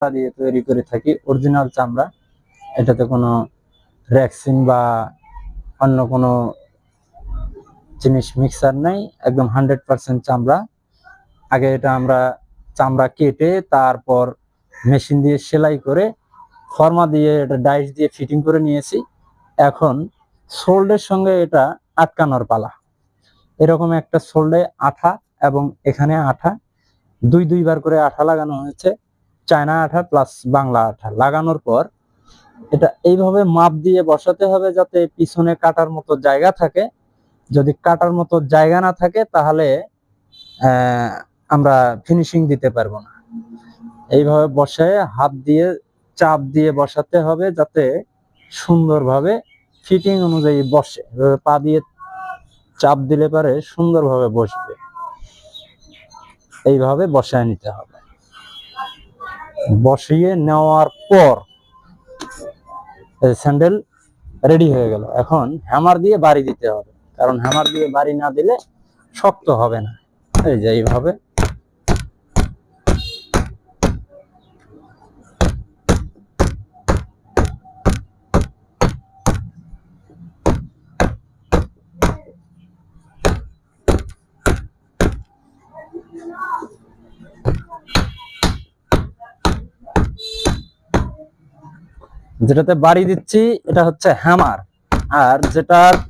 দিয়ে তৈরি করে থাকি, অরিজিনাল চামড়া। এটাতে কোনো রেক্সিন বা অন্য কোনো জিনিস মিক্সার নাই, একদম 100% চামড়া। আগে এটা আমরা চামড়া কেটে তারপর মেশিন দিয়ে সেলাই করে ফর্মা দিয়ে এটা ডাইস দিয়ে ফিটিং করে নিয়েছি। এখন সোল্ডের সঙ্গে এটা আটকানোর পালা। এরকম একটা সোল্ডে আঠা এবং এখানে আঠা, দুইবার করে আঠা লাগানো হয়েছে, চায়না আঠা প্লাস বাংলা আঠা। লাগানোর পর এটা এইভাবে মাপ দিয়ে বসাতে হবে যাতে পিছনে কাটার মতো জায়গা থাকে। যদি কাটার মতো জায়গা না থাকে তাহলে আমরা ফিনিশিং দিতে পারবো না। এইভাবে বসায় হাত দিয়ে চাপ দিয়ে বসাতে হবে যাতে সুন্দরভাবে ফিটিং অনুযায়ী বসে। পা দিয়ে চাপ দিলে পারে সুন্দরভাবে বসবে। এইভাবে বসায় নিতে হবে। বসিয়ে নেওয়ার পর স্যান্ডেল রেডি হয়ে গেল। এখন হ্যামার দিয়ে বাড়ি দিতে হবে, কারণ হ্যামার দিয়ে বাড়ি না দিলে শক্ত হবে না। এই যে এইভাবে যেটাতে বাড়ি দিচ্ছি এটা হচ্ছে হ্যামার, আর যেটার